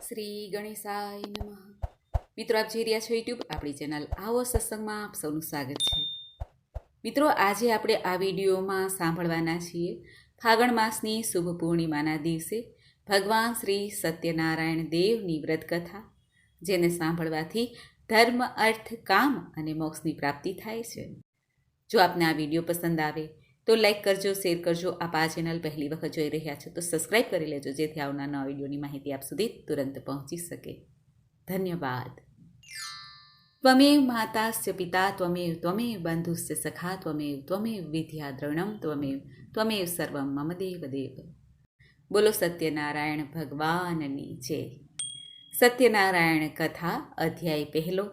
શ્રી ગણેશાય નમઃ. મિત્રો, આપ જોઈ રહ્યા છો યુટ્યુબ આપણી ચેનલ આવો સત્સંગમાં આપ સૌનું સ્વાગત છે. મિત્રો, આજે આપણે આ વિડીયોમાં સાંભળવાના છીએ ફાગણ માસની શુભ પૂર્ણિમાના દિવસે ભગવાન શ્રી સત્યનારાયણ દેવની વ્રતકથા, જેને સાંભળવાથી ધર્મ, અર્થ, કામ અને મોક્ષની પ્રાપ્તિ થાય છે. જો આપને આ વિડીયો પસંદ આવે તો લાઈક કરજો, શેર કરજો. આપ આ ચેનલ પહેલી વખત જોઈ રહ્યા છો તો સબસ્ક્રાઈબ કરી લેજો, જેથી આવનાર નવા વિડીયોની માહિતી આપ સુધી તુરંત પહોંચી શકે. ધન્યવાદ. ત્વમેવ માતાસ્ય પિતા ત્વમેવ, ત્વમેવ બંધુસ્ય સખા ત્વમેવ, ત્વમેવ વિદ્યા દ્રવિણમ ત્વમેવ, ત્વમેવ સર્વમ મમ દેવ દેવ. બોલો સત્યનારાયણ ભગવાનની જય. સત્યનારાયણ કથા, અધ્યાય પહેલો.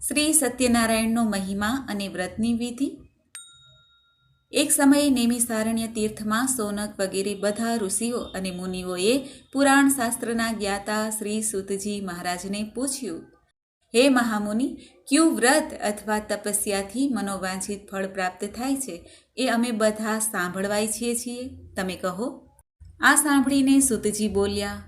શ્રી સત્યનારાયણનો મહિમા અને વ્રતની વિધિ. એક સમયે નેમિસારણ્ય તીર્થમાં સોનક વગેરે બધા ઋષિઓ અને મુનિઓએ પુરાણ શાસ્ત્રના જ્ઞાતા શ્રી સૂતજી મહારાજને પૂછ્યું, હે મહામુનિ, ક્યું વ્રત અથવા તપસ્યાથી મનોવાંછિત ફળ પ્રાપ્ત થાય છે, એ અમે બધા સાંભળવા ઈચ્છીએ છીએ, તમે કહો. આ સાંભળીને સૂતજી બોલ્યા,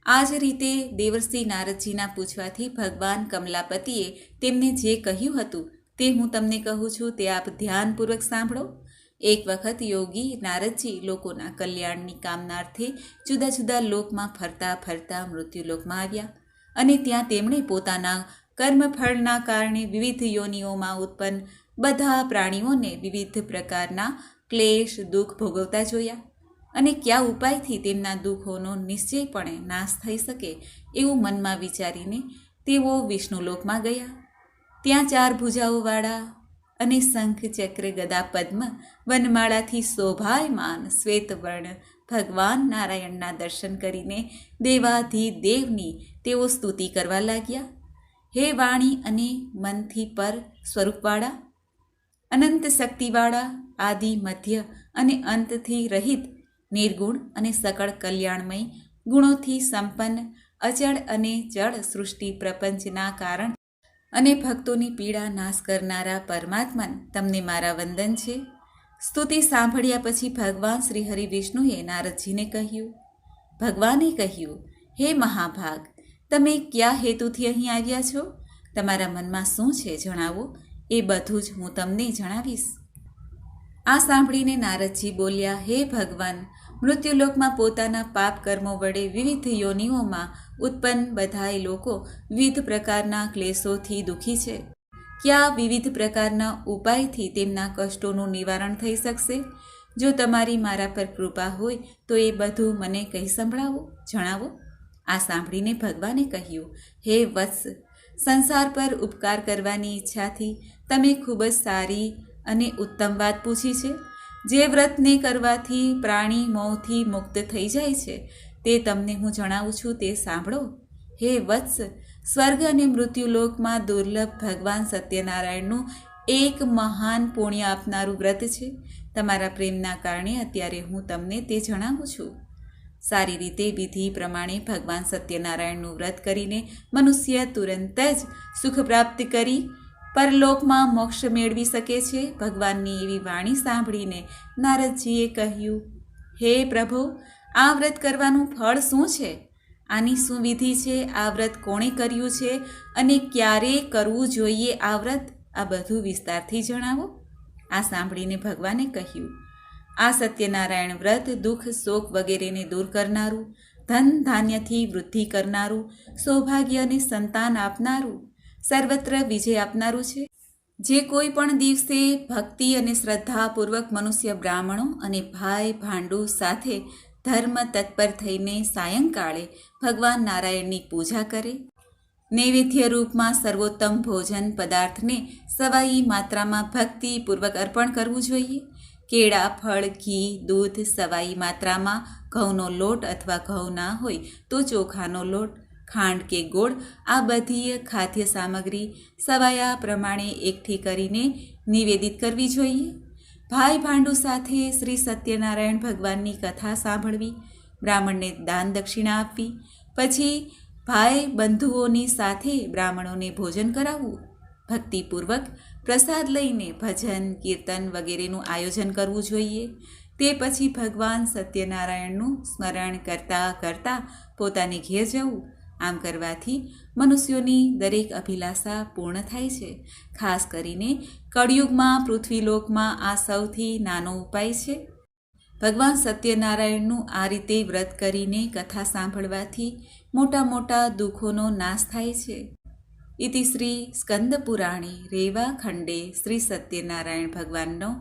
આ જ રીતે દેવર્ષિ નારદજીના પૂછવાથી ભગવાન કમલાપતિએ તેમને જે કહ્યું હતું તે હું તમને કહું છું, તે આપ ધ્યાનપૂર્વક સાંભળો. એક વખત યોગી નારદજી લોકોના કલ્યાણની કામનાર્થે જુદા જુદા લોકમાં ફરતા ફરતા મૃત્યુલોકમાં આવ્યા, અને ત્યાં તેમણે પોતાના કર્મફળના કારણે વિવિધ યોનિઓમાં ઉત્પન્ન બધા પ્રાણીઓને વિવિધ પ્રકારના ક્લેશ, દુઃખ ભોગવતા જોયા, અને કયા ઉપાયથી તેમના દુઃખોનો નિશ્ચયપણે નાશ થઈ શકે એવું મનમાં વિચારીને તેઓ વિષ્ણુલોકમાં ગયા. ત્યાં 4 ભુજાઓવાળા અને શંખ, ચક્ર, ગદા, પદ્મ, વનમાળાથી શોભાયમાન શ્વેતવર્ણ ભગવાન નારાયણના દર્શન કરીને દેવાધિદેવની તેઓ સ્તુતિ કરવા લાગ્યા. હે વાણી અને મનથી પર સ્વરૂપવાળા, અનંત શક્તિવાળા, આદિ, મધ્ય અને અંતથી રહિત, નિર્ગુણ અને સકળ કલ્યાણમય, ગુણોથી સંપન્ન, અચળ અને જળ સૃષ્ટિ પ્રપંચના કારણ અને ભક્તોની પીડા નાશ કરનારા પરમાત્મન, તમને મારા વંદન છે. સ્તુતિ સાંભળ્યા પછી ભગવાન શ્રી હરિ વિષ્ણુએ નારદજીને કહ્યું. ભગવાને કહ્યું, હે મહાભાગ, તમે કયા હેતુથી અહીં આવ્યા છો? તમારા મનમાં શું છે જણાવો, એ બધું જ હું તમને જણાવીશ. આ સાંભળીને નારદજી બોલ્યા, હે ભગવાન, મૃત્યુલોકમાં પોતાના પાપ કર્મો વડે વિવિધ યોનિઓમાં ઉત્પન્ન બધાય લોકો વિવિધ પ્રકારના ક્લેશોથી દુઃખી છે. કયા વિવિધ પ્રકારના ઉપાયથી તેમના કષ્ટોનું નિવારણ થઈ શકશે? જો તમારી મારા પર કૃપા હોય તો એ બધું મને કહી સંભળાવો, જણાવો. આ સાંભળીને ભગવાને કહ્યું, હે વત્સ, સંસાર પર ઉપકાર કરવાની ઈચ્છાથી તમે ખૂબ જ સારી અને ઉત્તમ વાત પૂછી છે. જે વ્રતને કરવાથી પ્રાણી મોહથી મુક્ત થઈ જાય છે તે તમને હું જણાવું છું, તે સાંભળો. હે વત્સ, સ્વર્ગ અને મૃત્યુલોકમાં દુર્લભ ભગવાન સત્યનારાયણનું એક મહાન પુણ્ય આપનારું વ્રત છે. તમારા પ્રેમના કારણે અત્યારે હું તમને તે જણાવું છું. સારી રીતે વિધિ પ્રમાણે ભગવાન સત્યનારાયણનું વ્રત કરીને મનુષ્ય તુરંત જ સુખ પ્રાપ્ત કરી પરલોકમાં મોક્ષ મેળવી શકે છે. ભગવાનની એવી વાણી સાંભળીને નારદજીએ કહ્યું, હે પ્રભુ, આ વ્રત કરવાનું ફળ શું છે? આની શું વિધિ છે? આ વ્રત કોણે કર્યું છે અને ક્યારે કરવું જોઈએ આ વ્રત? આ બધું વિસ્તારથી જણાવો. આ સાંભળીને ભગવાને કહ્યું, આ સત્યનારાયણ વ્રત દુઃખ, શોક વગેરેને દૂર કરનારું, ધન ધાન્યથી વૃદ્ધિ કરનારું, સૌભાગ્ય અને સંતાન આપનારું, સર્વત્ર વિજય આપનારું છે. જે કોઈ પણ દિવસે ભક્તિ અને શ્રદ્ધાપૂર્વક મનુષ્ય બ્રાહ્મણો અને ભાઈ ભાંડુ સાથે ધર્મ તત્પર થઈને સાયંકાળે ભગવાન નારાયણની પૂજા કરે, નૈવેદ્ય રૂપમાં સર્વોત્તમ ભોજન પદાર્થને સવાઈ માત્રામાં ભક્તિપૂર્વક અર્પણ કરવું જોઈએ. કેળા, ફળ, ઘી, દૂધ સવાઈ માત્રામાં, ઘઉંનો લોટ અથવા ઘઉં ના હોય તો ચોખાનો લોટ, ખાંડ કે ગોળ, આ બધી ખાદ્ય સામગ્રી સવાયા પ્રમાણે એકઠી કરીને નિવેદિત કરવી જોઈએ. ભાઈ ભાંડુ સાથે શ્રી સત્યનારાયણ ભગવાનની કથા સાંભળવી, બ્રાહ્મણને દાન દક્ષિણા આપવી, પછી ભાઈ બંધુઓની સાથે બ્રાહ્મણોને ભોજન કરાવવું, ભક્તિપૂર્વક પ્રસાદ લઈને ભજન, કીર્તન વગેરેનું આયોજન કરવું જોઈએ. તે પછી ભગવાન સત્યનારાયણનું સ્મરણ કરતાં કરતાં પોતાને ઘેર જવું. આમ કરવાથી મનુષ્યોની દરેક અભિલાષા પૂર્ણ થાય છે. ખાસ કરીને કળિયુગમાં પૃથ્વીલોકમાં આ સૌથી નાનો ઉપાય છે. ભગવાન સત્યનારાયણનું આ રીતે વ્રત કરીને કથા સાંભળવાથી મોટા મોટા દુઃખોનો નાશ થાય છે. ઇતિ શ્રી સ્કંદ પુરાણે રેવા ખંડે શ્રી સત્યનારાયણ ભગવાનનો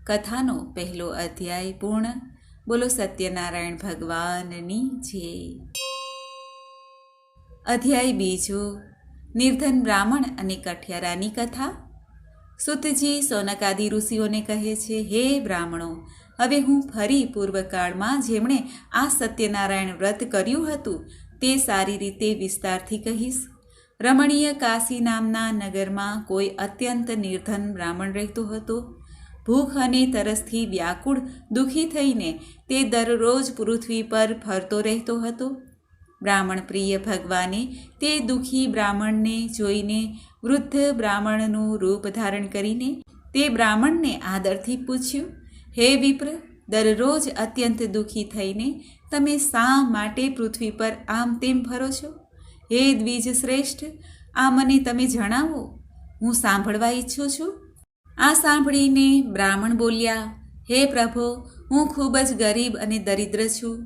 કથાનો પહેલો અધ્યાય પૂર્ણ. બોલો સત્યનારાયણ ભગવાનની જય. અધ્યાય બીજો. નિર્ધન બ્રાહ્મણ અને કઠિયારાની કથા. સુતજી સોનકાદિ ઋષિઓને કહે છે, હે બ્રાહ્મણો, હવે હું ફરી પૂર્વકાળમાં જેમણે આ સત્યનારાયણ વ્રત કર્યું હતું તે સારી રીતે વિસ્તારથી કહીશ. રમણીય કાશી નામના નગરમાં કોઈ અત્યંત નિર્ધન બ્રાહ્મણ રહેતો હતો. ભૂખ અને તરસથી વ્યાકુળ દુઃખી થઈને તે દરરોજ પૃથ્વી પર ફરતો રહેતો હતો. બ્રાહ્મણ પ્રિય ભગવાને તે દુઃખી બ્રાહ્મણને જોઈને વૃદ્ધ બ્રાહ્મણનું રૂપ ધારણ કરીને તે બ્રાહ્મણને આદરથી પૂછ્યું, હે વિપ્ર, દરરોજ અત્યંત દુઃખી થઈને તમે શા માટે પૃથ્વી પર આમ તેમ ફરો છો? હે દ્વિજ શ્રેષ્ઠ, આ મને તમે જણાવો, હું સાંભળવા ઈચ્છું છું. આ સાંભળીને બ્રાહ્મણ બોલ્યા, હે પ્રભો, હું ખૂબ જ ગરીબ અને દરિદ્ર છું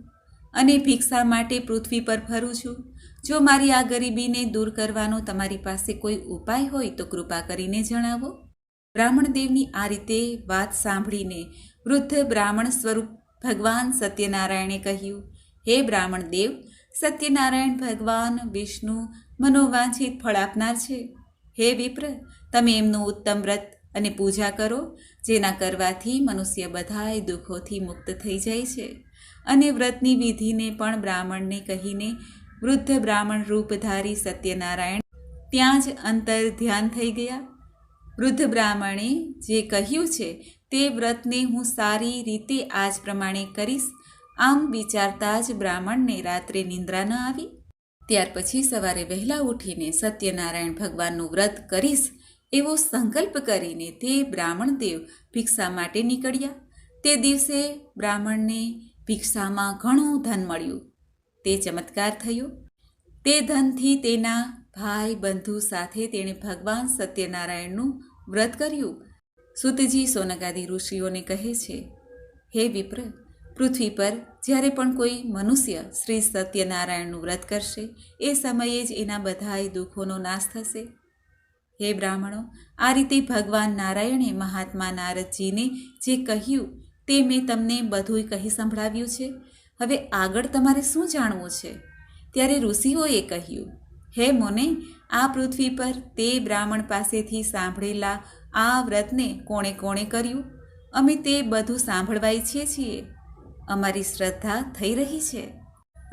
અને ભિક્ષા માટે પૃથ્વી પર ફરું છું. જો મારી આ ગરીબીને દૂર કરવાનો તમારી પાસે કોઈ ઉપાય હોય તો કૃપા કરીને જણાવો. બ્રાહ્મણદેવની આ રીતે વાત સાંભળીને વૃદ્ધ બ્રાહ્મણ સ્વરૂપ ભગવાન સત્યનારાયણે કહ્યું, હે બ્રાહ્મણ દેવ, સત્યનારાયણ ભગવાન વિષ્ણુ મનોવાંછિત ફળ આપનાર છે. હે વિપ્ર, તમે એમનું ઉત્તમ વ્રત અને પૂજા કરો, જેના કરવાથી મનુષ્ય બધાય દુઃખોથી મુક્ત થઈ જાય છે. અને વ્રતની વિધિને પણ બ્રાહ્મણને કહીને વૃદ્ધ બ્રાહ્મણ રૂપધારી સત્યનારાયણ ત્યાં જ અંતર ધ્યાન થઈ ગયા. વૃદ્ધ બ્રાહ્મણે જે કહ્યું છે તે વ્રતને હું સારી રીતે આજ પ્રમાણે કરીશ. આમ વિચારતા જ બ્રાહ્મણને રાત્રે નિંદ્રા ન આવી. ત્યાર પછી સવારે વહેલા ઉઠીને સત્યનારાયણ ભગવાનનું વ્રત કરીશ એવો સંકલ્પ કરીને તે બ્રાહ્મણ દેવ ભિક્ષા માટે નીકળ્યા. તે દિવસે બ્રાહ્મણને ભિક્ષામાં ઘણું ધન મળ્યું. તે ચમત્કાર થયો. તે ધનથી તેના ભાઈ બંધુ સાથે તેણે ભગવાન સત્યનારાયણનું વ્રત કર્યું. સુતજી સોનકાદિ ઋષિઓને કહે છે, હે વિપ્ર, પૃથ્વી પર જ્યારે પણ કોઈ મનુષ્ય શ્રી સત્યનારાયણનું વ્રત કરશે એ સમયે જ એના બધાય દુઃખોનો નાશ થશે. હે બ્રાહ્મણો, આ રીતે ભગવાન નારાયણે મહાત્મા નારદજીને જે કહ્યું તે મેં તમને બધું કહી સંભળાવ્યું છે. હવે આગળ તમારે શું જાણવું છે? ત્યારે ઋષિઓએ કહ્યું, હે મોને, આ પૃથ્વી પર તે બ્રાહ્મણ પાસેથી સાંભળેલા આ વ્રતને કોણે કોણે કર્યું? અમે તે બધું સાંભળવા ઈચ્છીએ છીએ. અમારી શ્રદ્ધા થઈ રહી છે.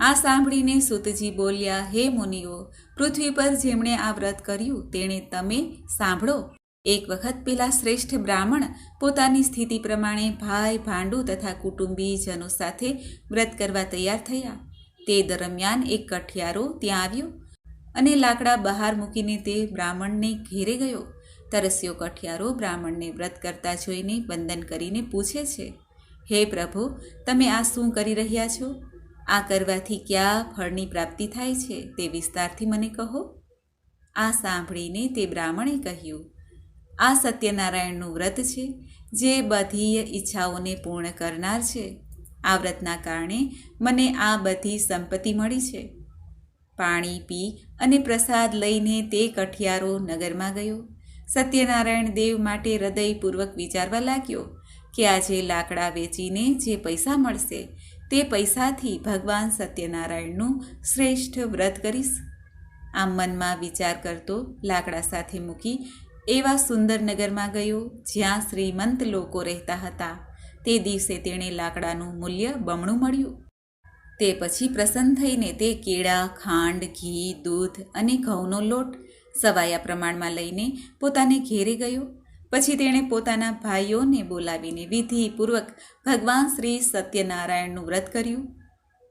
આ સાંભળીને સુતજી બોલ્યા, હે મુનિઓ, પૃથ્વી પર જેમણે આ વ્રત કર્યું તેણે તમે સાંભળો. એક વખત પેલા શ્રેષ્ઠ બ્રાહ્મણ પોતાની સ્થિતિ પ્રમાણે ભાઈ ભાંડુ તથા કુટુંબીજનો સાથે વ્રત કરવા તૈયાર થયા. તે દરમિયાન એક કઠિયારો ત્યાં આવ્યો અને લાકડા બહાર મૂકીને તે બ્રાહ્મણને ઘેરે ગયો. તરસ્યો કઠિયારો બ્રાહ્મણને વ્રત કરતા જોઈને વંદન કરીને પૂછે છે, હે પ્રભુ, તમે આ શું કરી રહ્યા છો? આ કરવાથી કયા ફળની પ્રાપ્તિ થાય છે તે વિસ્તારથી મને કહો. આ સાંભળીને તે બ્રાહ્મણે કહ્યું, આ સત્યનારાયણનું વ્રત છે, જે બધી ઈચ્છાઓને પૂર્ણ કરનાર છે. આ વ્રતના કારણે મને આ બધી સંપત્તિ મળી છે. પાણી પી અને પ્રસાદ લઈને તે કઠિયારો નગરમાં ગયો. સત્યનારાયણ દેવ માટે હૃદયપૂર્વક વિચારવા લાગ્યો કે આજે લાકડા વેચીને જે પૈસા મળશે તે પૈસાથી ભગવાન સત્યનારાયણનું શ્રેષ્ઠ વ્રત કરીશ. આમ મનમાં વિચાર કરતો લાકડા સાથે મૂકી એવા સુંદર નગરમાં ગયો જ્યાં શ્રીમંત લોકો રહેતા હતા. તે દિવસે તેણે લાકડાનું મૂલ્ય બમણું મળ્યું. તે પછી પ્રસન્ન થઈને તે કેળા, ખાંડ, ઘી, દૂધ અને ઘઉંનો લોટ સવાયા પ્રમાણમાં લઈને પોતાને ઘેરે ગયો. પછી તેણે પોતાના ભાઈઓને બોલાવીને વિધિપૂર્વક ભગવાન શ્રી સત્યનારાયણનું વ્રત કર્યું.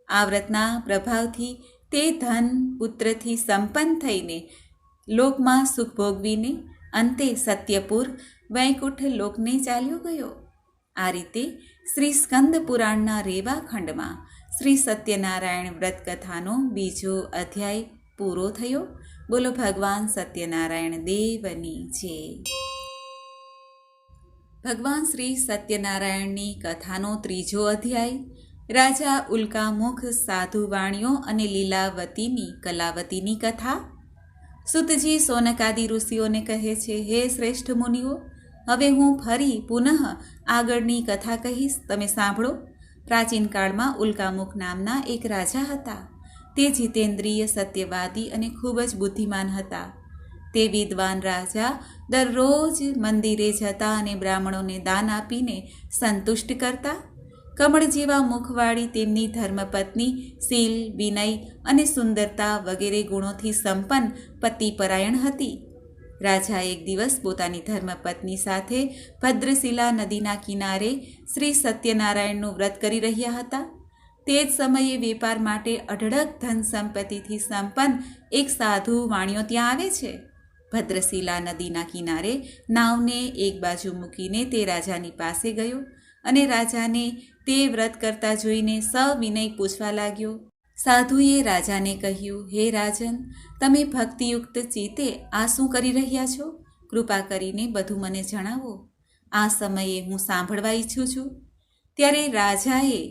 આ વ્રતના પ્રભાવથી તે ધન પુત્રથી સંપન્ન થઈને લોકમાં સુખ ભોગવીને અંતે સત્યપુર વૈકુંઠ લોકને ચાલ્યો ગયો. આ રીતે શ્રી સ્કંદ પુરાણના રેવા ખંડમાં શ્રી સત્યનારાયણ વ્રત કથાનો બીજો અધ્યાય પૂરો થયો. બોલો ભગવાન સત્યનારાયણ દેવની જય. ભગવાન શ્રી સત્યનારાયણની કથાનો ત્રીજો અધ્યાય. રાજા ઉલ્કામુખ, સાધુ વાણિયો અને લીલાવતીની કલાવતીની કથા. સુતજી સોનકાદિ ઋષિઓને કહે છે, હે શ્રેષ્ઠ મુનિઓ, હવે હું ફરી પુનઃ આગળની કથા કહીશ, તમે સાંભળો. પ્રાચીન કાળમાં ઉલ્કામુખ નામના એક રાજા હતા. તે જીતેન્દ્રિય, સત્યવાદી અને ખૂબ જ બુદ્ધિમાન હતા. તે વિદ્વાન રાજા દરરોજ મંદિરે જતા અને બ્રાહ્મણોને દાન આપીને સંતુષ્ટ કરતા. કમળ જેવા મુખવાળી તેમની ધર્મપત્ની શીલ, વિનય અને સુંદરતા વગેરે ગુણોથી સંપન્ન પતિપરાયણ હતી. રાજા એક દિવસ પોતાની ધર્મપત્ની સાથે ભદ્રશિલા નદીના કિનારે શ્રી સત્યનારાયણનું વ્રત કરી રહ્યા હતા. તે જ સમયે વેપાર માટે અઢળક ધન સંપત્તિથી સંપન્ન એક સાધુ વાણિયો ત્યાં આવે છે. ભદ્રશિલા નદીના કિનારે નાવને એક બાજુ મૂકીને તે રાજાની પાસે ગયો અને રાજાને તે વ્રત કરતા જોઈને સવિનય પૂછવા લાગ્યો. સાધુએ રાજાને કહ્યું, હે રાજન, તમે ભક્તિયુક્ત ચિત્તે આ શું કરી રહ્યા છો? કૃપા કરીને બધું મને જણાવો. આ સમયે હું સાંભળવા ઈચ્છું છું. ત્યારે રાજાએ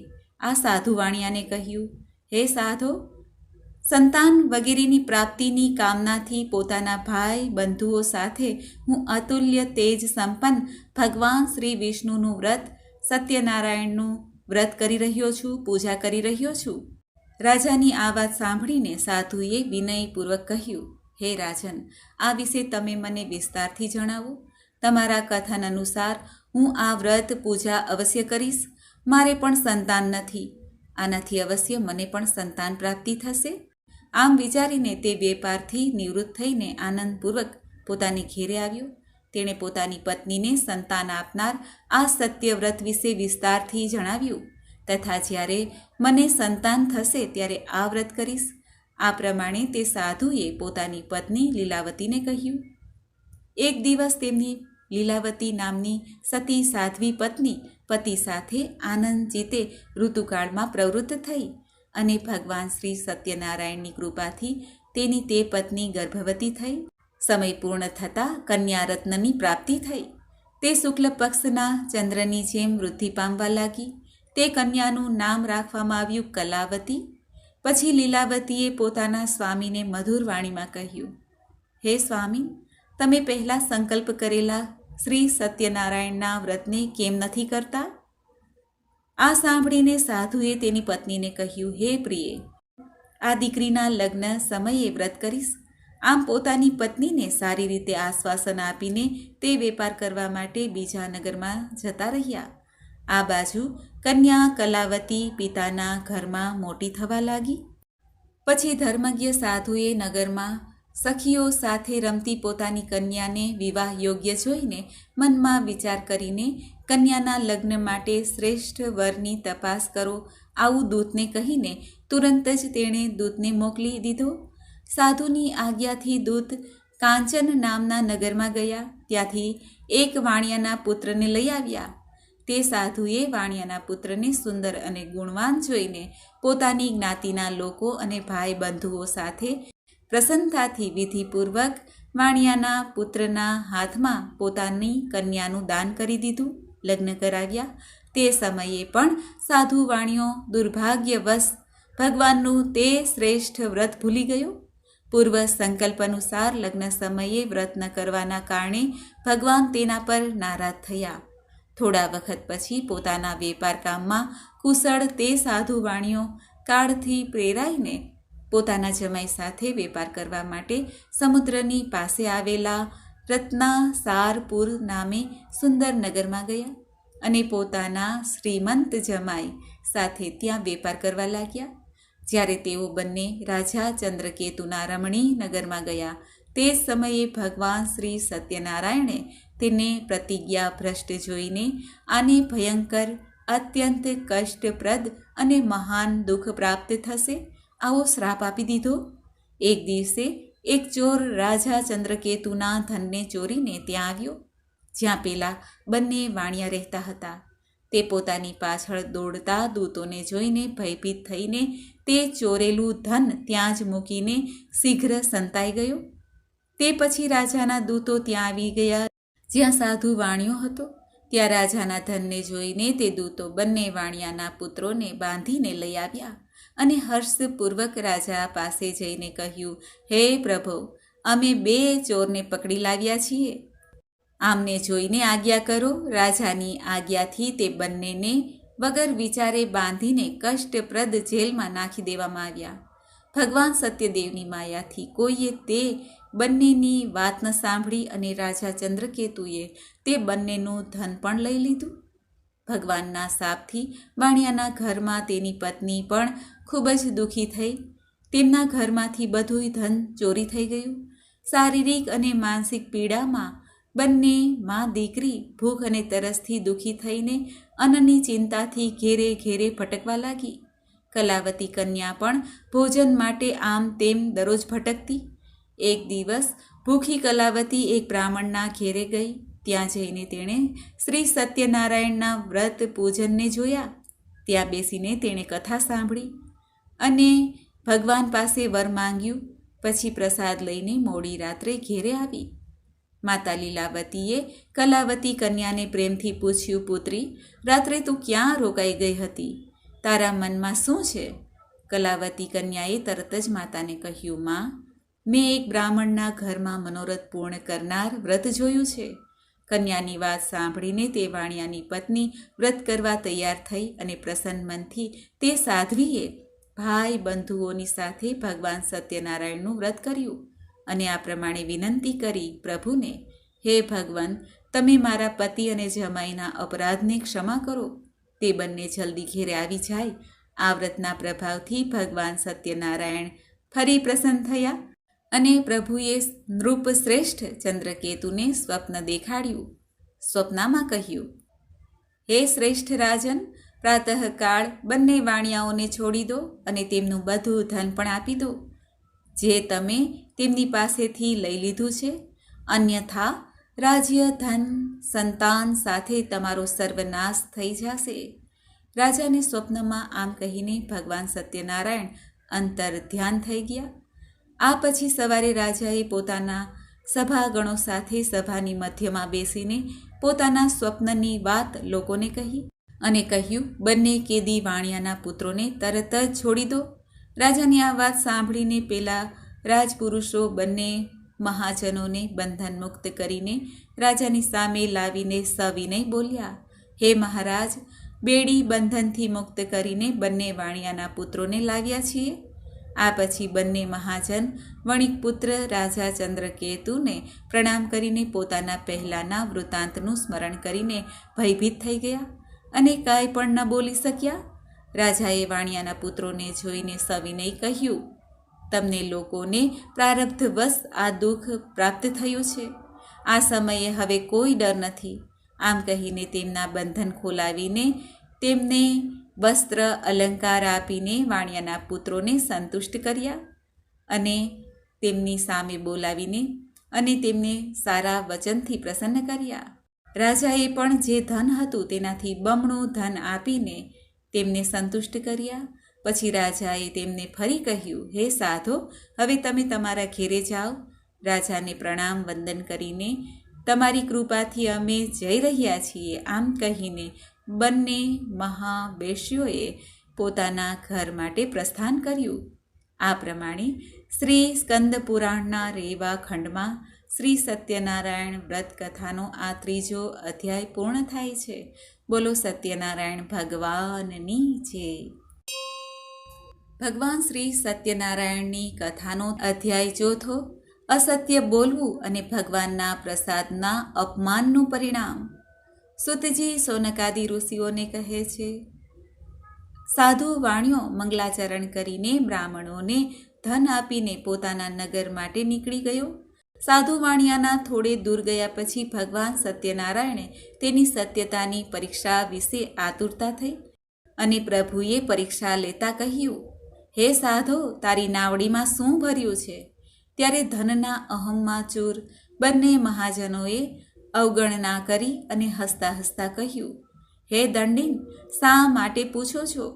આ સાધુ વાણિયાને કહ્યું, હે સાધો, સંતાન વગેરેની પ્રાપ્તિની કામનાથી પોતાના ભાઈ બંધુઓ સાથે હું અતુલ્ય તેજ સંપન્ન ભગવાન શ્રી વિષ્ણુનું વ્રત, સત્યનારાયણનું વ્રત કરી રહ્યો છું, પૂજા કરી રહ્યો છું. રાજાની આ વાત સાંભળીને સાધુએ વિનયપૂર્વક કહ્યું, હે રાજન, આ વિશે તમે મને વિસ્તારથી જણાવો. તમારા કથન અનુસાર હું આ વ્રત પૂજા અવશ્ય કરીશ. મારે પણ સંતાન નથી. આનાથી અવશ્ય મને પણ સંતાન પ્રાપ્તિ થશે. આમ વિચારીને તે વેપારથી નિવૃત્ત થઈને આનંદપૂર્વક પોતાની ઘેરે આવ્યો. તેણે પોતાની પત્નીને સંતાન આપનાર આ સત્યવ્રત વિશે વિસ્તારથી જણાવ્યું તથા જ્યારે મને સંતાન થશે ત્યારે આ વ્રત કરીશ. આ પ્રમાણે તે સાધુએ પોતાની પત્ની લીલાવતીને કહ્યું. એક દિવસ તેમની લીલાવતી નામની સતી સાધ્વી પત્ની પતિ સાથે આનંદ ચિત્તે ઋતુકાળમાં પ્રવૃત્ત થઈ અને ભગવાન શ્રી સત્યનારાયણની કૃપાથી તેની તે પત્ની ગર્ભવતી થઈ. સમય પૂર્ણ થતાં કન્યારત્નની પ્રાપ્તિ થઈ. તે શુક્લ પક્ષના ચંદ્રની જેમ વૃદ્ધિ પામવા લાગી. તે કન્યાનું નામ રાખવામાં આવ્યું કલાવતી. પછી લીલાવતીએ પોતાના સ્વામીને મધુર વાણીમાં કહ્યું, હે સ્વામી, તમે પહેલાં સંકલ્પ કરેલા શ્રી સત્યનારાયણના વ્રતને કેમ નથી કરતા? આ સાંભળીને સાધુએ તેની પત્નીને કહ્યું, હે પ્રિયે, આ દીકરીના લગ્ન સમયે વ્રત કરીશ. આમ પોતાની પત્નીને સારી રીતે આશ્વાસન આપીને તે વેપાર કરવા માટે બીજા નગરમાં જતા રહ્યા. આ બાજુ કન્યા કલાવતી પિતાના ઘરમાં મોટી થવા લાગી. પછી ધર્મજ્ઞ સાધુએ નગરમાં સખીઓ સાથે રમતી પોતાની કન્યાને વિવાહ યોગ્ય જોઈને મનમાં વિચાર કરીને કન્યાના લગ્ન માટે શ્રેષ્ઠ વરની તપાસ કરો આવું દૂતને કહીને તુરંત જ તેણે દૂતને મોકલી દીધો. સાધુની આજ્ઞાથી દૂત કાંચન નામના નગરમાં ગયા. ત્યાંથી એક વાણિયાના પુત્રને લઈ આવ્યા. તે સાધુએ વાણિયાના પુત્રને સુંદર અને ગુણવાન જોઈને પોતાની જ્ઞાતિના લોકો અને ભાઈ બંધુઓ સાથે પ્રસન્નતાથી વિધિપૂર્વક વાણિયાના પુત્રના હાથમાં પોતાની કન્યાનું દાન કરી દીધું, લગ્ન કરાવ્યા. તે સમયે પણ સાધુ વાણિયો દુર્ભાગ્યવશ ભગવાનનું તે શ્રેષ્ઠ વ્રત ભૂલી ગયો. પૂર્વ સંકલ્પ અનુસાર લગ્ન સમયે વ્રત ન કરવાના કારણે ભગવાન તેના પર નારાજ થયા. થોડા વખત પછી પોતાના વેપાર કામમાં કુશળ તે સાધુ વાણિયો કાળથી પ્રેરાઈને પોતાના જમાઈ સાથે વેપાર કરવા માટે સમુદ્રની પાસે આવેલા રત્નાસારપુર નામે સુંદર નગરમાં ગયા અને પોતાના શ્રીમંત જમાઈ સાથે ત્યાં વેપાર કરવા લાગ્યા. જ્યારે તેઓ બંને રાજા ચંદ્રકેતુના રમણીય નગરમાં ગયા તે સમયે ભગવાન શ્રી સત્યનારાયણે તેને પ્રતિજ્ઞા ભ્રષ્ટ જોઈને આને ભયંકર, અત્યંત કષ્ટપ્રદ અને મહાન દુઃખ પ્રાપ્ત થશે આવો શ્રાપ આપી દીધો. એક દિવસે એક ચોર રાજા ચંદ્રકેતુના ધનને ચોરીને ત્યાં આવ્યો જ્યાં પેલા બંને વાણિયા રહેતા હતા. તે પોતાની પાછળ દોડતા દૂતોને જોઈને ભયભીત થઈને તે ચોરેલું ધન ત્યાં જ મૂકીને શીઘ્ર સંતાઈ ગયો. તે પછી રાજાના દૂતો ત્યાં આવી ગયા જ્યાં સાધુ વાણિયો હતો. ત્યાં રાજાના ધનને જોઈને તે દૂતો બંને વાણિયાના પુત્રોને બાંધીને લઈ આવ્યા અને હર્ષપૂર્વક રાજા પાસે જઈને કહ્યું, હે પ્રભુ, અમે 2 ચોરને પકડી લાવ્યા છીએ. આમને જોઈને આજ્ઞા કરો. રાજાની આજ્ઞાથી તે બંનેને વગર વિચારે બાંધીને કષ્ટપ્રદ જેલમાં નાખી દેવામાં આવ્યા. ભગવાન સત્યદેવની માયાથી કોઈએ તે બંનેની વાત ન સાંભળી અને રાજા ચંદ્રકેતુએ તે બંનેનું ધન પણ લઈ લીધું. ભગવાનના શાપથી વાણિયાના ઘરમાં તેની પત્ની પણ ખૂબ જ દુઃખી થઈ. તેમના ઘરમાંથી બધુંય ધન ચોરી થઈ ગયું. શારીરિક અને માનસિક પીડામાં બંને માં દીકરી ભૂખ અને તરસથી દુઃખી થઈને અન્નની ચિંતાથી ઘેરે ઘેરે ભટકવા લાગી. કલાવતી કન્યા પણ ભોજન માટે આમ તેમ દરરોજ ભટકતી. એક દિવસ ભૂખી કલાવતી એક બ્રાહ્મણના ઘેરે ગઈ. ત્યાં જઈને તેણે શ્રી સત્યનારાયણના વ્રત પૂજનને જોયા. ત્યાં બેસીને તેણે કથા સાંભળી અને ભગવાન પાસે વર માંગ્યું. પછી પ્રસાદ લઈને મોડી રાત્રે ઘેરે આવી. માતા લીલાવતીએ કલાવતી કન્યાને પ્રેમથી પૂછ્યું, પુત્રી, રાત્રે તું ક્યાં રોકાઈ ગઈ હતી? તારા મનમાં શું છે? કલાવતી કન્યાએ તરત જ માતાને કહ્યું, માં, મેં એક બ્રાહ્મણના ઘરમાં મનોરથ પૂર્ણ કરનાર વ્રત જોયું છે. કન્યાની વાત સાંભળીને તે વાણિયાની પત્ની વ્રત કરવા તૈયાર થઈ અને પ્રસન્ન મનથી તે સાધ્વીએ ભાઈ બંધુઓની સાથે ભગવાન સત્યનારાયણનું વ્રત કર્યું અને આ પ્રમાણે વિનંતી કરી પ્રભુને, હે ભગવાન, તમે મારા પતિ અને જમાઈના અપરાધને ક્ષમા કરો. તે બંને જલ્દી ઘેરે આવી જાય. આ વ્રતના પ્રભાવથી ભગવાન સત્યનારાયણ ફરી પ્રસન્ન થયા અને પ્રભુએ નૃપશ્રેષ્ઠ ચંદ્રકેતુને સ્વપ્ન દેખાડ્યું. સ્વપ્નમાં કહ્યું, હે શ્રેષ્ઠ રાજન, પ્રાતઃકાળ બંને વાણિયાઓને છોડી દો અને તેમનું બધું ધન પણ આપી દો જે તમે તેમની પાસેથી લઈ લીધું છે. અન્યથા રાજ્ય, ધન, સંતાન સાથે તમારો સર્વનાશ થઈ જશે. રાજાને સ્વપ્નમાં આમ કહીને ભગવાન સત્યનારાયણ અંતર ધ્યાન થઈ ગયા. આ પછી સવારે રાજાએ પોતાના સભાગણો સાથે સભાની મધ્યમાં બેસીને પોતાના સ્વપ્નની વાત લોકોને કહી અને કહ્યું, બંને કેદી વાણિયાના પુત્રોને તરત જ છોડી દો. રાજાની આ વાત સાંભળીને પેલા રાજપુરુષો બંને મહાજનોને બંધન મુક્ત કરીને રાજાની સામે લાવીને સવિનય બોલ્યા, હે મહારાજ, બેડી બંધનથી મુક્ત કરીને બંને વાણિયાના પુત્રોને લાવ્યા છીએ. આ પછી બંને મહાજન વણિકપુત્ર રાજા ચંદ્રકેતુને પ્રણામ કરીને પોતાના પહેલાંના વૃત્તાંતનું સ્મરણ કરીને ભયભીત થઈ ગયા અને કાંઈ પણ ન બોલી શક્યા. રાજાએ વાણિયાના પુત્રોને જોઈને સવિનય કહ્યું, તમને લોકોને પ્રારબ્ધવશ આ દુઃખ પ્રાપ્ત થયું છે. આ સમયે હવે કોઈ ડર નથી. આમ કહીને તેમના બંધન ખોલાવીને તેમને વસ્ત્ર અલંકાર આપીને વાણિયાના પુત્રોને સંતુષ્ટ કર્યા અને તેમની સામે બોલાવીને અને તેમને સારા વચનથી પ્રસન્ન કર્યા. રાજાએ પણ જે ધન હતું તેનાથી બમણું ધન આપીને તેમને સંતુષ્ટ કર્યા. પછી રાજાએ તેમને ફરી કહ્યું, હે સાધો, હવે તમે તમારા ઘેરે જાઓ. રાજાને પ્રણામ વંદન કરીને, તમારી કૃપાથી અમે જઈ રહ્યા છીએ, આમ કહીને બંને મહાવેશ્યોએ પોતાના ઘર માટે પ્રસ્થાન કર્યું. આ પ્રમાણે શ્રી સ્કંદ પુરાણના રેવા ખંડમાં શ્રી સત્યનારાયણ વ્રત કથાનો આ 3જો અધ્યાય પૂર્ણ થાય છે. બોલો સત્યનારાયણ ભગવાનની જય. ભગવાન શ્રી સત્યનારાયણની કથાનો અધ્યાય 4, અસત્ય બોલવું અને ભગવાનના પ્રસાદના અપમાનનું પરિણામ. સુતજી સોનકાદી ઋષિઓને કહે છે, સાધુ વાણિયો મંગલાચરણ કરીને બ્રાહ્મણોને ધન આપીને પોતાના નગર માટે નીકળી ગયો. સાધુ વાણિયાના થોડે દૂર ગયા પછી ભગવાન સત્યનારાયણે તેની સત્યતાની પરીક્ષા વિશે આતુરતા થઈ અને પ્રભુએ પરીક્ષા લેતા કહ્યું, હે સાધો, તારી નાવડીમાં શું ભર્યું છે? ત્યારે ધનના અહમમાં ચૂર બંને મહાજનોએ અવગણના કરી અને હસતા હસતા કહ્યું, હે દંડીન, શા માટે પૂછો છો?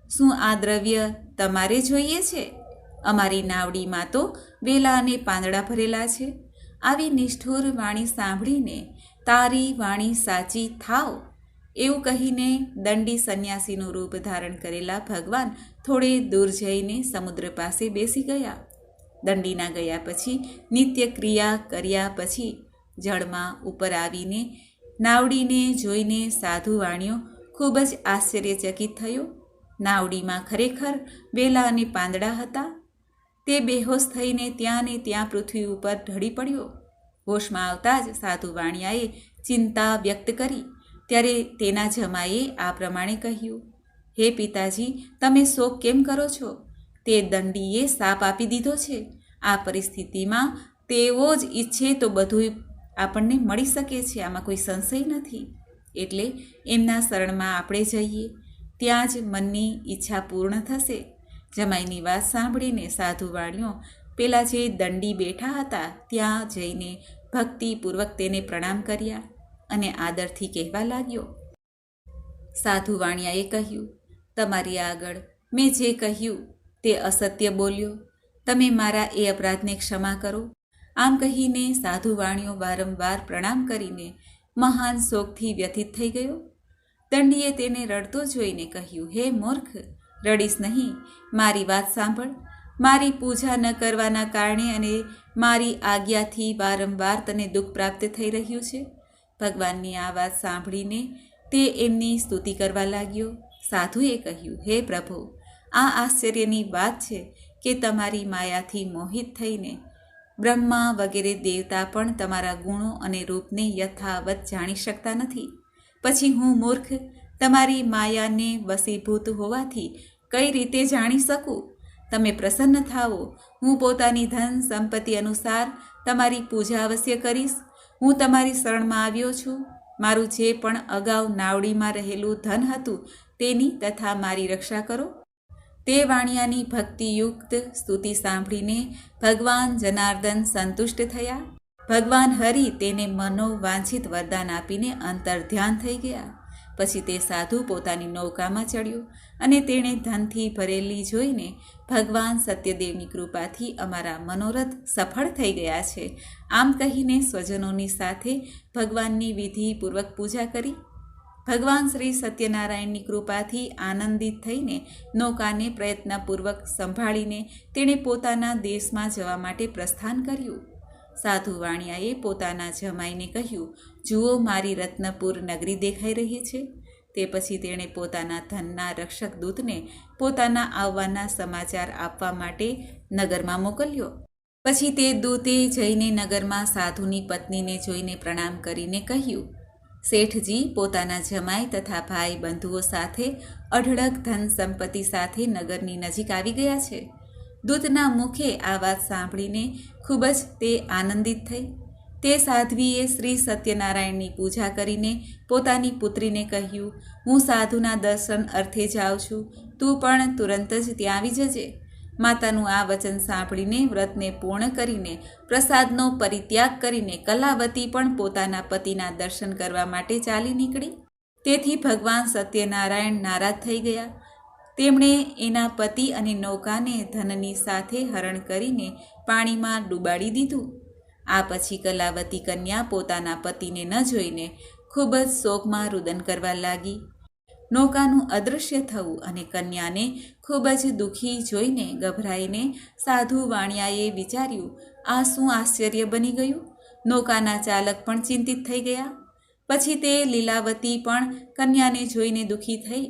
શું આ દ્રવ્ય તમારે જોઈએ છે? અમારી નાવડીમાં તો વેલા અને પાંદડા ભરેલા છે. આવી નિષ્ઠુર વાણી સાંભળીને તારી વાણી સાચી થાવ એવું કહીને દંડી સંન્યાસીનું રૂપ ધારણ કરેલા ભગવાન થોડે દૂર જઈને સમુદ્ર પાસે બેસી ગયા. દંડીના ગયા પછી નિત્ય ક્રિયા કર્યા પછી જળમાં ઉપર આવીને નાવડીને જોઈને સાધુ વાણિયો ખૂબ જ આશ્ચર્યચકિત થયો. નાવડીમાં ખરેખર વેલા અને પાંદડા હતા. તે બેહોશ થઈને ત્યાં ને ત્યાં પૃથ્વી ઉપર ઢળી પડ્યો. હોશમાં આવતા જ સાધુ વાણિયાએ ચિંતા વ્યક્ત કરી. ત્યારે તેના જમાઈએ આ પ્રમાણે કહ્યું, હે પિતાજી, તમે શોક કેમ કરો છો? તે દંડીએ શાપ આપી દીધો છે. આ પરિસ્થિતિમાં તેઓ જ ઈચ્છે તો બધું આપણને મળી શકે છે, આમાં કોઈ સંશય નથી. એટલે એમના શરણમાં આપણે જઈએ, ત્યાં જ મનની ઈચ્છા પૂર્ણ થશે. જમાઈની વાત સાંભળીને સાધુ વાણિયો પેલા જે દંડી બેઠા હતા ત્યાં જઈને ભક્તિપૂર્વક તેને પ્રણામ કર્યા અને આદરથી કહેવા લાગ્યો. સાધુ વાણિયાએ કહ્યું, તમારી આગળ મેં જે કહ્યું તે અસત્ય બોલ્યો. તમે મારા એ અપરાધને ક્ષમા કરો. આમ કહીને સાધુ વાણિયો વારંવાર પ્રણામ કરીને મહાન શોકથી વ્યથિત થઈ ગયો. દંડીએ તેને રડતો જોઈને કહ્યું, હે મૂર્ખ, રડીશ નહીં, મારી વાત સાંભળ. મારી પૂજા ન કરવાના કારણે અને મારી આજ્ઞાથી વારંવાર તને દુઃખ પ્રાપ્ત થઈ રહ્યું છે. ભગવાનની આ વાત સાંભળીને તે એમની સ્તુતિ કરવા લાગ્યો. સાધુએ કહ્યું, હે પ્રભુ, આ આશ્ચર્યની વાત છે કે તમારી માયાથી મોહિત થઈને બ્રહ્મા વગેરે દેવતા પણ તમારા ગુણો અને રૂપને યથાવત જાણી શકતા નથી. પછી હું મૂર્ખ તમારી માયાને વશીભૂત હોવાથી કઈ રીતે જાણી શકું? તમે પ્રસન્ન થાઓ. હું પોતાની ધન સંપત્તિ અનુસાર તમારી પૂજા અવશ્ય કરીશ. હું તમારી શરણમાં આવ્યો છું. મારું જે પણ અગાઉ નાવડીમાં રહેલું ધન હતું તેની તથા મારી રક્ષા કરો. તે વાણિયાની ભક્તિયુક્ત સ્તુતિ સાંભળીને ભગવાન જનાર્દન સંતુષ્ટ થયા. ભગવાન હરિ તેને મનોવાંછિત વરદાન આપીને અંતર ધ્યાન થઈ ગયા. પછી તે સાધુ પોતાની નૌકામાં ચડ્યો અને તેણે ધનથી ભરેલી જોઈને ભગવાન સત્યદેવની કૃપાથી અમારા મનોરથ સફળ થઈ ગયા છે આમ કહીને સ્વજનોની સાથે ભગવાનની વિધિપૂર્વક પૂજા કરી. ભગવાન શ્રી સત્યનારાયણની કૃપાથી આનંદિત થઈને નૌકાને પ્રયત્નપૂર્વક સંભાળીને તેણે પોતાના દેશમાં જવા માટે પ્રસ્થાન કર્યું. સાધુ વાણિયાએ પોતાના જમાઈને કહ્યું, જુઓ, મારી રત્નપુર નગરી દેખાઈ રહી છે. તે પછી તેણે પોતાના ધનના રક્ષક દૂતને પોતાના આવવાના સમાચાર આપવા માટે નગરમાં મોકલ્યો. પછી તે દૂતે જઈને નગરમાં સાધુની પત્નીને જોઈને પ્રણામ કરીને કહ્યું, શેઠજી પોતાના જમાઈ તથા ભાઈ બંધુઓ સાથે અઢળક ધન સંપત્તિ સાથે નગરની નજીક આવી ગયા છે. દૂતના મુખે આ વાત સાંભળીને ખૂબ જ તે આનંદિત થઈ. તે સાધ્વીએ શ્રી સત્યનારાયણની પૂજા કરીને પોતાની પુત્રીને કહ્યું, હું સાધુના દર્શન અર્થે જાઉં છું, તું પણ તુરંત જ ત્યાં આવી જજે. માતાનું આ વચન સાંભળીને વ્રતને પૂર્ણ કરીને પ્રસાદનો પરિત્યાગ કરીને કલાવતી પણ પોતાના પતિના દર્શન કરવા માટે ચાલી નીકળી. તેથી ભગવાન સત્યનારાયણ નારાજ થઈ ગયા. તેમણે એના પતિ અને નૌકાને ધનની સાથે હરણ કરીને પાણીમાં ડૂબાડી દીધું. આ પછી કલાવતી કન્યા પોતાના પતિને ન જોઈને ખૂબ જ શોકમાં રુદન કરવા લાગી. નૌકાનું અદૃશ્ય થવું અને કન્યાને ખૂબ જ દુઃખી જોઈને ગભરાઈને સાધુ વાણિયાએ વિચાર્યું, આ શું આશ્ચર્ય બની ગયું? નૌકાના ચાલક પણ ચિંતિત થઈ ગયા. પછી તે લીલાવતી પણ કન્યાને જોઈને દુઃખી થઈ.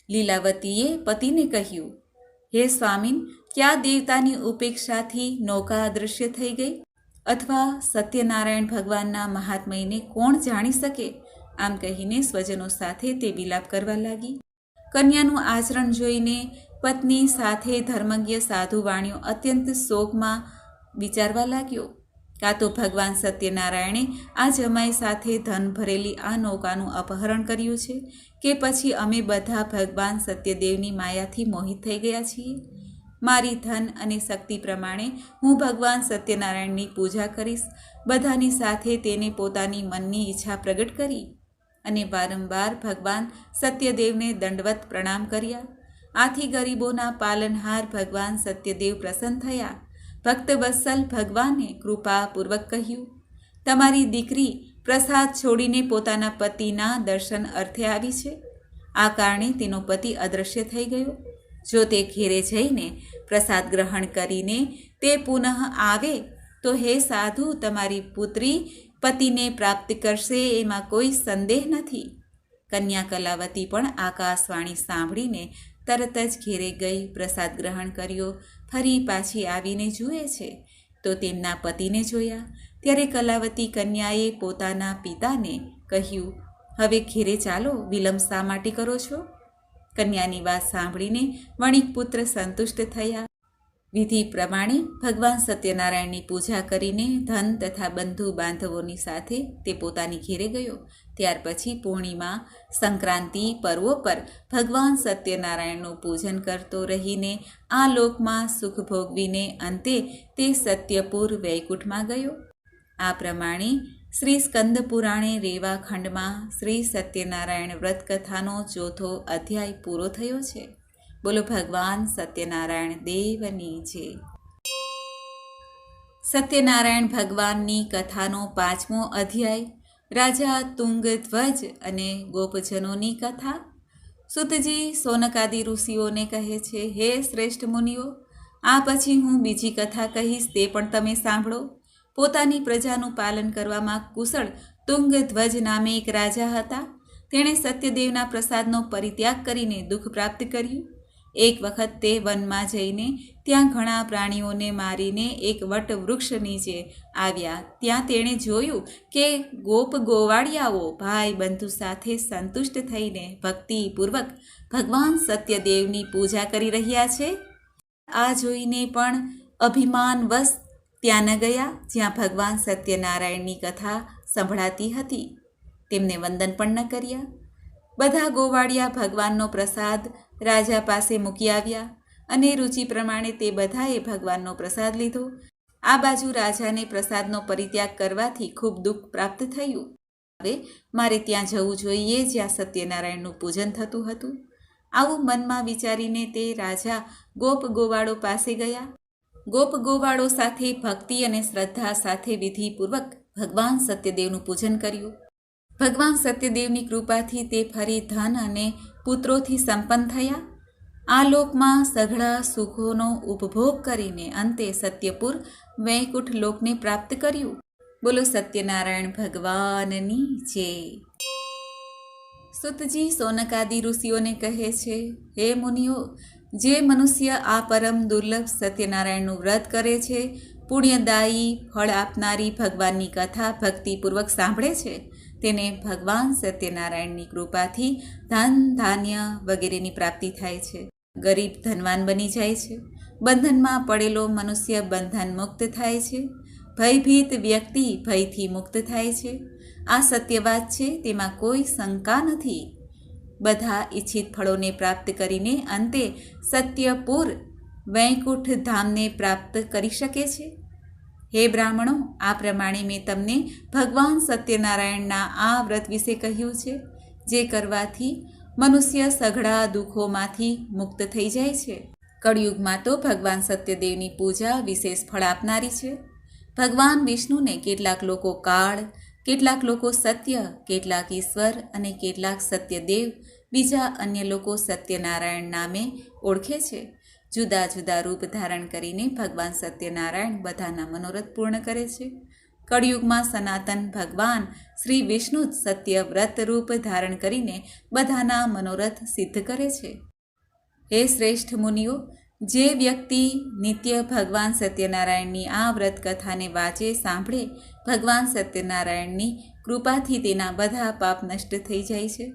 લીલાવતીએ પતિને કહ્યું, હે સ્વામીન, ક્યાં દેવતાની ઉપેક્ષાથી નૌકા અદૃશ્ય થઈ ગઈ? અથવા સત્યનારાયણ ભગવાનના મહાત્મયને કોણ જાણી શકે? આમ કહીને સ્વજનો સાથે તે વિલાપ કરવા લાગી. કન્યાનું આચરણ જોઈને પત્ની સાથે ધર્મજ્ઞ સાધુ વાણિયો અત્યંત શોકમાં વિચારવા લાગ્યો. કાં તો ભગવાન સત્યનારાયણે આ જમાઈ સાથે ધન ભરેલી આ નૌકાનું અપહરણ કર્યું છે, કે પછી અમે બધા ભગવાન સત્યદેવની માયાથી મોહિત થઈ ગયા છીએ. મારી ધન અને શક્તિ પ્રમાણે હું ભગવાન સત્યનારાયણની પૂજા કરીશ. બધાની સાથે તેને પોતાની મનની ઈચ્છા પ્રગટ કરી. અને વારંવાર ભગવાન સત્યદેવને દંડવત પ્રણામ કર્યા. આથી ગરીબોના પાલનહાર ભગવાન સત્યદેવ પ્રસન્ન થયા. ભક્તવત્સલ ભગવાને કૃપાપૂર્વક કહ્યું, તમારી દીકરી પ્રસાદ છોડીને પોતાના પતિના દર્શન અર્થે આવી છે. આ કારણે તેનો પતિ અદૃશ્ય થઈ ગયો. જો તે ઘેરે જઈને પ્રસાદ ગ્રહણ કરીને તે પુનઃ આવે તો હે સાધુ, તમારી પુત્રી પતિને પ્રાપ્ત કરશે, એમાં કોઈ સંદેહ નથી. કન્યા કલાવતી પણ આકાશવાણી સાંભળીને તરત જ ઘેરે ગઈ, પ્રસાદ ગ્રહણ કર્યો. ફરી પાછી આવીને જુએ છે તો તેમના પતિને જોયા. ત્યારે કલાવતી કન્યાએ પોતાના પિતાને કહ્યું, હવે ઘેરે ચાલો, વિલંબ શા માટે કરો છો? કન્યાની વાત સાંભળીને વણિક પુત્ર સંતુષ્ટ થયા. વિધિ પ્રમાણે ભગવાન સત્યનારાયણની પૂજા કરીને ધન તથા બંધુ બાંધવોની સાથે તે પોતાની ઘેરે ગયો. ત્યાર પછી પૂર્ણિમા, સંક્રાંતિ પર્વો પર ભગવાન સત્યનારાયણનું પૂજન કરતો રહીને આ લોકમાં સુખ ભોગવીને અંતે તે સત્યપુર વૈકુંઠમાં ગયો. આ પ્રમાણે શ્રી સ્કંદ પુરાણે રેવા ખંડમાં શ્રી સત્યનારાયણ વ્રત કથાનો 4થો અધ્યાય પૂરો થયો છે. બોલો ભગવાન સત્યનારાયણ દેવની જય. સત્યનારાયણ ભગવાનની કથાનો 5મો અધ્યાય રાજા તુંગધ્વજ અને ગોપજનોની કથા. સુતજી સોનકાદિ ઋષિઓને કહે છે, હે શ્રેષ્ઠ મુનિઓ, આ પછી હું બીજી કથા કહીશ, તે પણ તમે સાંભળો. પોતાની પ્રજાનું પાલન કરવામાં કુશળ તુંગધ્વજ નામે એક રાજા હતા. તેણે સત્યદેવના પ્રસાદનો પરિત્યાગ કરીને દુઃખ પ્રાપ્ત કર્યું. એક વખત તે વનમાં જઈને ત્યાં ઘણા પ્રાણીઓને મારીને એક વટવૃક્ષ નીચે આવ્યા. ત્યાં તેણે જોયું કે ગોપ ગોવાળિયાઓ ભાઈ બંધુ સાથે સંતુષ્ટ થઈને ભક્તિપૂર્વક ભગવાન સત્યદેવની પૂજા કરી રહ્યા છે. આ જોઈને પણ અભિમાનવશ ત્યાં ન ગયા જ્યાં ભગવાન સત્યનારાયણની કથા સંભળાતી હતી. તેમને વંદન પણ ન કર્યા. બધા ગોવાળિયા ભગવાનનો પ્રસાદ રાજા પાસે મૂકી આવ્યા અને રુચિ પ્રમાણે તે બધાએ ભગવાનનો પ્રસાદ લીધો. આ બાજુ રાજાને પ્રસાદનો પરિત્યાગ કરવાથી ખૂબ દુઃખ પ્રાપ્ત થયું. હવે મારે ત્યાં જવું જોઈએ જ્યાં સત્યનારાયણનું પૂજન થતું હતું. આવું મનમાં વિચારીને તે રાજા ગોપ ગોવાળો પાસે ગયા. ગોપ ગોવાળો સાથે ભક્તિ અને શ્રદ્ધા સાથે વિધિપૂર્વક ભગવાન સત્યદેવનું પૂજન કર્યું. ભગવાન સત્યદેવની કૃપાથી તે ફરી ધન અને પુત્રોથી સંપન્ન થયા. આ લોકમાં સઘળા સુખોનો ઉપભોગ કરીને અંતે સત્યપુર વૈકુંઠ લોકને પ્રાપ્ત કર્યું. બોલો સત્યનારાયણ ભગવાનની જય. સુતજી સોનકાદિ ઋષિઓને કહે છે, હે મુનિઓ, જે મનુષ્ય આ પરમ દુર્લભ સત્યનારાયણનું વ્રત કરે છે, પુણ્યદાયી ફળ આપનારી ભગવાનની કથા ભક્તિપૂર્વક સાંભળે છે, તેને ભગવાન સત્યનારાયણની કૃપાથી ધન ધાન્ય વગેરેની પ્રાપ્તિ થાય છે. ગરીબ ધનવાન બની જાય છે. બંધનમાં પડેલો મનુષ્ય બંધન મુક્ત થાય છે. ભયભીત વ્યક્તિ ભયથી મુક્ત થાય છે. આ સત્ય વાત છે, તેમાં કોઈ શંકા નથી. બધા ઈચ્છિત ફળોને પ્રાપ્ત કરીને અંતે સત્યપુર વૈકુંઠ ધામને પ્રાપ્ત કરી શકે છે. હે બ્રાહ્મણો, આ પ્રમાણે મેં તમને ભગવાન સત્યનારાયણના આ વ્રત વિશે કહ્યું છે, જે કરવાથી મનુષ્ય સઘળા દુઃખોમાંથી મુક્ત થઈ જાય છે. કળિયુગમાં તો ભગવાન સત્યદેવની પૂજા વિશેષ ફળ આપનારી છે. ભગવાન વિષ્ણુને કેટલાક લોકો કાળ, કેટલાક લોકો સત્ય, કેટલાક ઈશ્વર અને કેટલાક સત્યદેવ, બીજા અન્ય લોકો સત્યનારાયણ નામે ઓળખે છે. જુદા જુદા રૂપ ધારણ કરીને ભગવાન સત્યનારાયણ બધાના મનોરથ પૂર્ણ કરે છે. કળિયુગમાં સનાતન ભગવાન શ્રી વિષ્ણુ જ સત્ય વ્રત રૂપ ધારણ કરીને બધાના મનોરથ સિદ્ધ કરે છે. હે શ્રેષ્ઠ મુનિઓ, જે વ્યક્તિ નિત્ય ભગવાન સત્યનારાયણની આ વ્રત કથાને વાંચે, સાંભળે, ભગવાન સત્યનારાયણની કૃપાથી તેના બધા પાપ નષ્ટ થઈ જાય છે.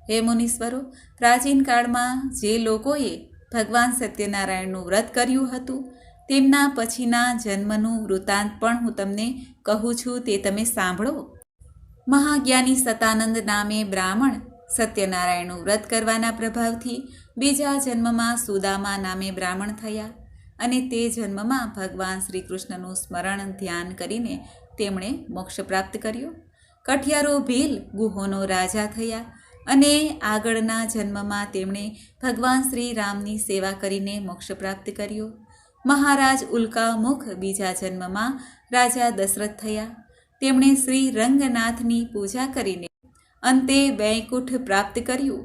હે મુનીશ્વરો, પ્રાચીન કાળમાં જે લોકોએ ભગવાન સત્યનારાયણનું વ્રત કર્યું હતું, તેમના પછીના જન્મનું વૃત્તાંત પણ હું તમને કહું છું, તે તમે સાંભળો. મહાજ્ઞાની સતાનંદ નામે બ્રાહ્મણ સત્યનારાયણનું વ્રત કરવાના પ્રભાવથી બીજા જન્મમાં સુદામા નામે બ્રાહ્મણ થયા અને તે જન્મમાં ભગવાન શ્રી કૃષ્ણનું સ્મરણ ધ્યાન કરીને તેમણે મોક્ષ પ્રાપ્ત કર્યો. કઠિયારો ભીલ ગુહોનો રાજા થયા અને આગળના જન્મમાં તેમણે ભગવાન શ્રી રામની સેવા કરીને મોક્ષ પ્રાપ્ત કર્યો. મહારાજ ઉલ્કામુખ બીજા જન્મમાં રાજા દશરથ થયા. તેમણે શ્રી રંગનાથની પૂજા કરીને અંતે વૈકુંઠ પ્રાપ્ત કર્યું.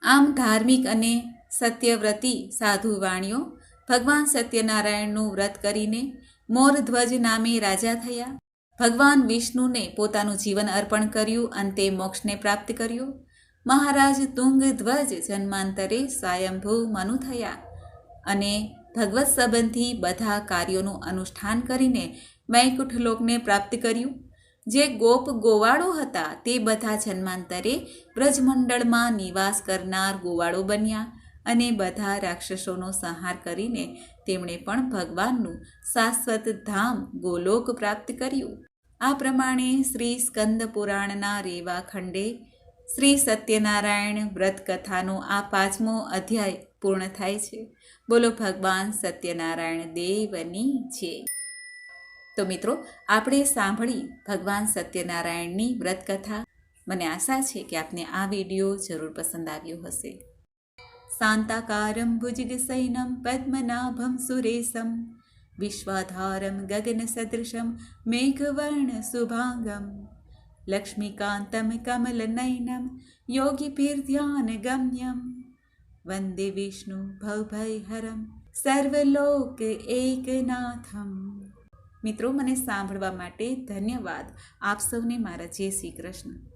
આમ ધાર્મિક અને સત્યવ્રતી સાધુ વાણીઓ ભગવાન સત્યનારાયણનું વ્રત કરીને મોરધ્વજ નામે રાજા થયા. ભગવાન વિષ્ણુને પોતાનું જીવન અર્પણ કર્યું, અંતે મોક્ષને પ્રાપ્ત કર્યું. મહારાજ તુંગધ્વજ જન્માંતરે સ્વયંભૂ મનુ થયા અને ભગવત સંબંધી બધા કાર્યોનું અનુષ્ઠાન કરીને વૈકુંઠ લોકને પ્રાપ્ત કર્યું. જે ગોપ ગોવાળો હતા તે બધા જન્માંતરે બ્રજમંડળમાં નિવાસ કરનાર ગોવાળો બન્યા અને બધા રાક્ષસોનો સંહાર કરીને તેમણે પણ ભગવાનનું શાશ્વત ધામ ગોલોક પ્રાપ્ત કર્યું. આ પ્રમાણે શ્રી સ્કંદ પુરાણના રેવા ખંડે શ્રી સત્યનારાયણ વ્રત કથાનો આ 5મો અધ્યાય પૂર્ણ થાય છે. બોલો ભગવાન સત્યનારાયણ દેવની જય. તો મિત્રો, આપણે સાંભળી ભગવાન સત્યનારાયણની વ્રત કથા. મને આશા છે કે આપને આ વિડીયો જરૂર પસંદ આવ્યો હશે. શાંતાકારમ ભુજગશયનમ પદ્મનાભમ સુરેશમ વિશ્વાધારમ ગગનસદૃશમ મેઘવર્ણ શુભાંગમ લક્ષ્મીકાંતમ કમલનયનમ યોગીભીર્ધ્યાનગમ્યમ વંદે વિષ્ણુ ભવભયહરમ સર્વલોક એકનાથમ. મિત્રો, મને સાંભળવા માટે ધન્યવાદ. આપ સૌને મારા જય શ્રી કૃષ્ણ.